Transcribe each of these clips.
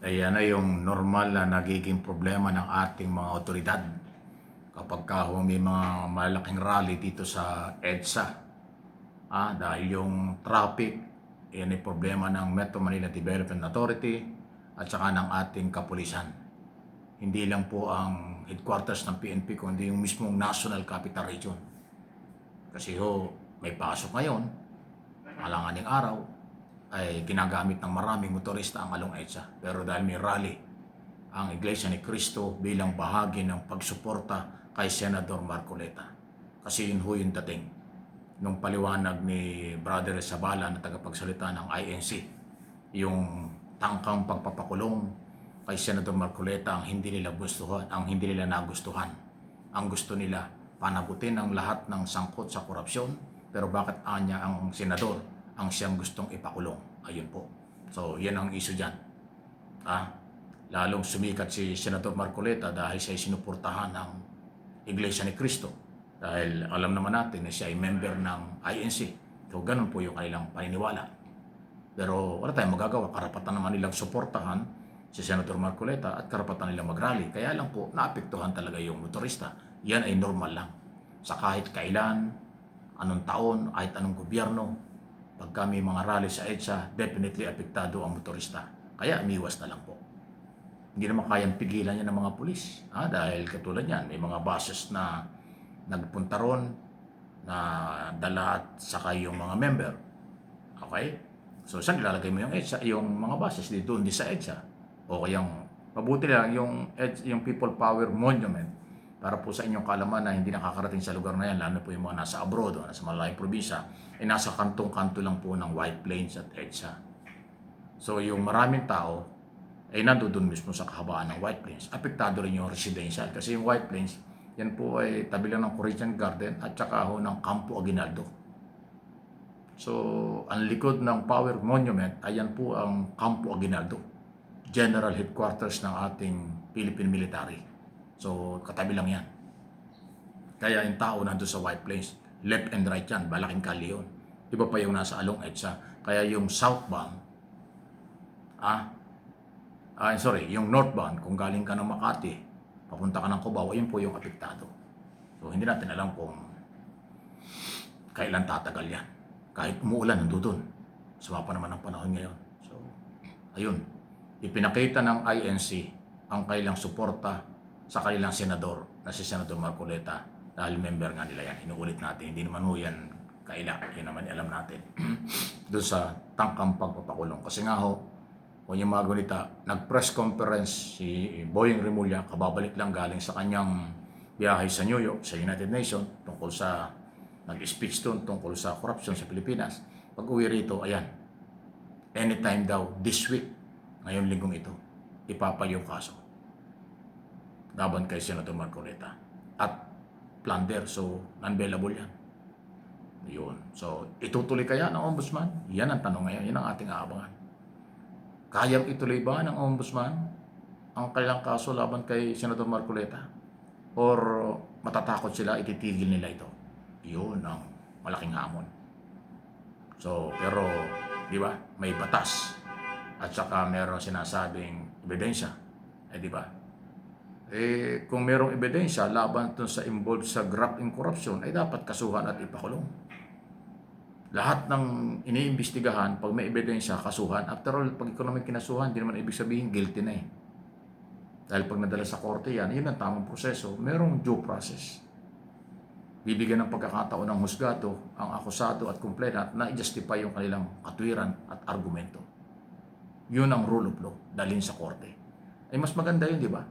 Ayan na yung normal na nagiging problema ng ating mga otoridad kapag may mga malaking rally dito sa EDSA. Dahil yung traffic, yan ay problema ng Metro Manila Development Authority at saka ng ating kapulisan. Hindi lang po ang headquarters ng PNP kundi yung mismong National Capital Region. Kasi may pasok ngayon, alanganing araw, ay ginagamit ng maraming motorista ang Along EDSA. Pero dahil may rally ang Iglesia ni Cristo bilang bahagi ng pagsuporta kay Senador Marcoleta. Kasi yun yung dating nung paliwanag ni Brother Sabala na tagapagsalita ng INC. Yung tangkang pagpapakulong kay Senador Marcoleta ang hindi nila nagustuhan. Ang gusto nila, panagutin ang lahat ng sangkot sa korupsyon, pero bakit anya ang senador ang siyang gustong ipakulong? Ayun po. So, yan ang issue dyan. Lalong sumikat si Senador Marcoleta dahil siya ay sinuportahan ng Iglesia ni Cristo. Dahil alam naman natin na siya ay member ng INC. So, ganun po yung kanilang paniniwala. Pero wala tayong magagawa. Karapatan naman nilang suportahan si Senator Marcoleta at karapatan nilang mag-rally. Kaya lang po, naapektuhan talaga yung motorista. Yan ay normal lang. Sa kahit kailan, anong taon, kahit anong gobyerno, pagka may mga rally sa EDSA, definitely apektado ang motorista. Kaya umiwas na lang po. Hindi naman kayang pigilan yan ng mga pulis. Dahil katulad yan, may mga buses na nagpunta ron na dala at saka yung mga member. Okay? So, saan ilalagay mo yung EDSA? Yung mga buses, doon di sa EDSA. O kayang, mabuti lang yung People Power Monument para po sa inyong kaalaman na hindi nakakarating sa lugar na yan, lalo po yung mga nasa abroad o nasa malayong probinsya, ay nasa kantong-kanto lang po ng White Plains at EDSA. So yung maraming tao ay nandoon mismo sa kahabaan ng White Plains. Apektado rin yung residential kasi yung White Plains, yan po ay tabi lang ng Corinthian Garden at saka ng Campo Aguinaldo. So ang likod ng Power Monument, ayan po ang Campo Aguinaldo, General Headquarters ng ating Philippine Military. So, katabi lang yan. Kaya yung tao nandun sa White Plains, left and right yan, malaking kali yun. Iba pa yung nasa Along EDSA. Kaya yung southbound, yung northbound, kung galing ka ng Makati, papunta ka ng Cubao, yun po yung apektado. So, hindi natin alam kung kailan tatagal yan. Kahit umuulan, nandun. Sumapa naman ang panahon ngayon. So, ayun. Ipinakita ng INC ang kailang suporta sa kanilang senador na si Senador Marcoleta dahil member nga nila yan. Inuulit natin, hindi naman yan kaila. Yan naman alam natin. Doon sa tangkang pagpapakulong. Kasi nga kung yung mga gunita, nag-press conference si Boying Rimulya, kababalik lang galing sa kanyang biyahe sa New York, sa United Nations, tungkol sa, nag-speech doon tungkol sa corruption sa Pilipinas. Pag-uwi rito, ayan, anytime daw, this week, ngayon linggong ito, ipapay yung kaso laban kay Senator Marcoleta at plunder, so unbailable yan. Yun. So, itutuloy kaya ng ombudsman? Yan ang tanong ngayon, yan ang ating aabangan. Kayang ituloy ba ng ombudsman ang kailang kaso laban kay Senator Marcoleta? Or matatakot sila, ititigil nila ito? Yun ang malaking hamon. So, pero, di ba, may batas at saka meron sinasabing ebidensya. Di ba? Kung merong ebidensya laban sa involved sa graft and corruption, ay dapat kasuhan at ipakulong. Lahat ng iniimbestigahan, pag may ebidensya, kasuhan. After all, pag ikaw naman kinasuhan, hindi naman ibig sabihin guilty na eh. Dahil pag nadala sa korte yan, yun ang tamang proseso. Merong due process. Bibigyan ng pagkakataon ng husgado, ang akusado at complainant na i-justify yung kanilang katwiran at argumento. Yun ang rule of law, dalhin sa korte. Ay mas maganda yun, di ba?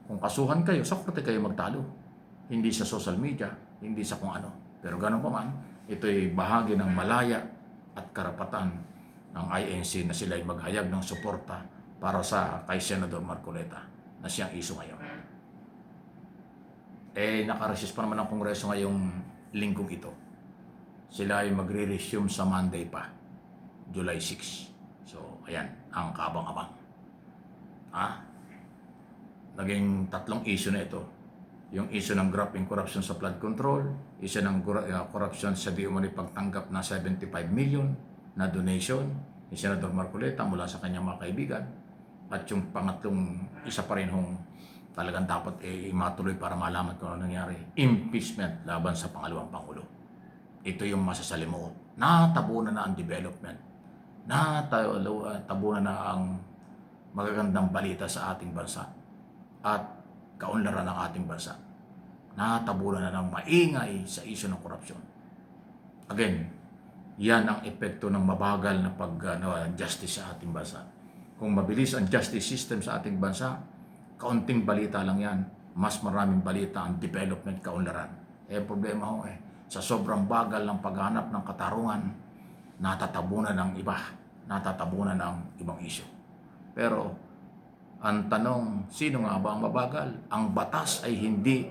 Kung kasuhan kayo, sa korte kayo magtalo. Hindi sa social media, hindi sa kung ano. Pero gano'n pa man, ito ay bahagi ng malaya at karapatan ng INC na sila ay maghayag ng suporta para sa kay Senador Marcoleta na siyang iso ngayon. Nakaresist pa naman ang Kongreso ngayong linggong ito. Sila ay magre-resume sa Monday pa, July 6. So, ayan, ang kabang-abang. Naging tatlong issue na ito. Yung issue ng graft and corruption sa flood control, issue ng corruption sa di umano'y pagtanggap na 75 million na donation ni Senador Marcoleta mula sa kanyang mga kaibigan, At yung pangatlong, isa pa rin hong talagang dapat matuloy para malaman kung ano nangyari, impeachment laban sa pangalawang Pangulo. Ito yung masasalimuot. Natabunan na ang development. Natabunan na ang magagandang balita sa ating bansa at kaunlaran ng ating bansa. Natabunan na ng maingay sa isyu ng korupsyon. Again, yan ang epekto ng mabagal na justice sa ating bansa. Kung mabilis ang justice system sa ating bansa, kaunting balita lang yan, mas maraming balita ang development kaunlaran. Problema ho sa sobrang bagal ng paghanap ng katarungan, natatabunan ng iba, natatabunan ng ibang isyu. Pero ang tanong, sino nga ba ang mabagal? Ang batas ay hindi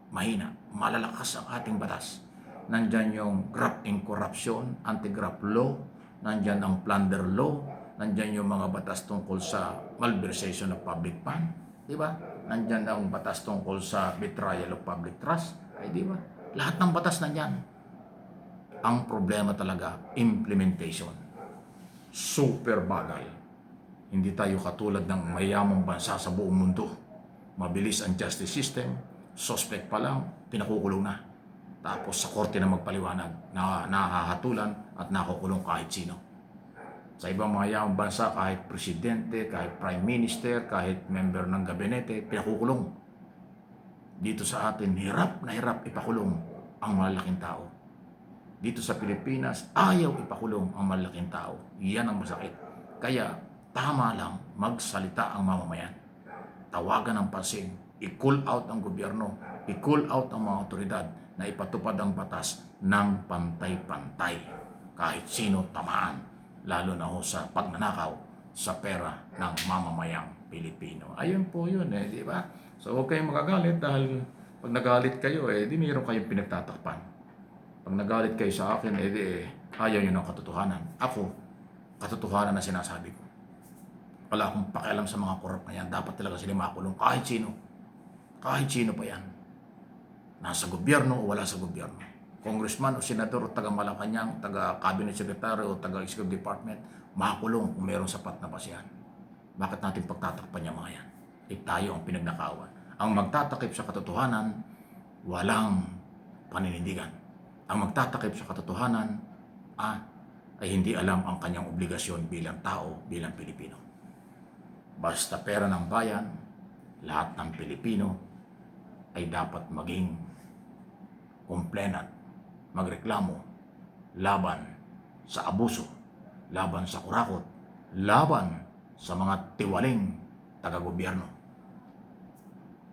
mahina, malalakas ang ating batas. Nandyan yung graft in corruption, anti-graft law, nandyan ang plunder law, nandyan yung mga batas tungkol sa malversation of public fund, di ba? Nandyan ang batas tungkol sa betrayal of public trust, ay di ba? Lahat ng batas nandyan. Ang problema talaga, implementation. Super bagal. Hindi tayo katulad ng mayamang bansa sa buong mundo. Mabilis ang justice system, suspect pa lang, pinakukulong na. Tapos sa korte na magpaliwanag, nahahatulan at nakukulong kahit sino. Sa ibang mga yamang bansa, kahit presidente, kahit prime minister, kahit member ng gabinete, pinakukulong. Dito sa atin, hirap na hirap ipakulong ang malalaking tao. Dito sa Pilipinas, ayaw ipakulong ang malalaking tao. Yan ang masakit. Kaya, tama lang magsalita ang mamamayan. Tawagan ang pansin, i-call out ang gobyerno, i-call out ang mga otoridad na ipatupad ang batas ng pantay-pantay. Kahit sino tamaan, lalo na ho sa pagnanakaw sa pera ng mamamayang Pilipino. Ayun po yun di ba? So huwag kayong magagalit dahil pag nagalit kayo, di mayroon kayong pinagtatakpan. Pag nagalit kayo sa akin, ayaw nyo ng katotohanan. Ako, katotohanan na sinasabi ko. Wala akong pakialam sa mga korap na yan. Dapat talaga sila makulong kahit sino. Kahit sino pa yan. Nasa gobyerno o wala sa gobyerno. Congressman o senador o taga-Malacanang, taga-cabinet secretary o taga-executive department, makulong kung mayroong sapat na basihan. Bakit natin pagtatakpan yung mga yan? Tayo ang pinagnakawan. Ang magtatakip sa katotohanan, walang paninindigan. Ang magtatakip sa katotohanan, ay hindi alam ang kanyang obligasyon bilang tao, bilang Pilipino. Basta pera ng bayan, lahat ng Pilipino ay dapat maging complainant, magreklamo laban sa abuso, laban sa kurakot, laban sa mga tiwaling taga-gobyerno.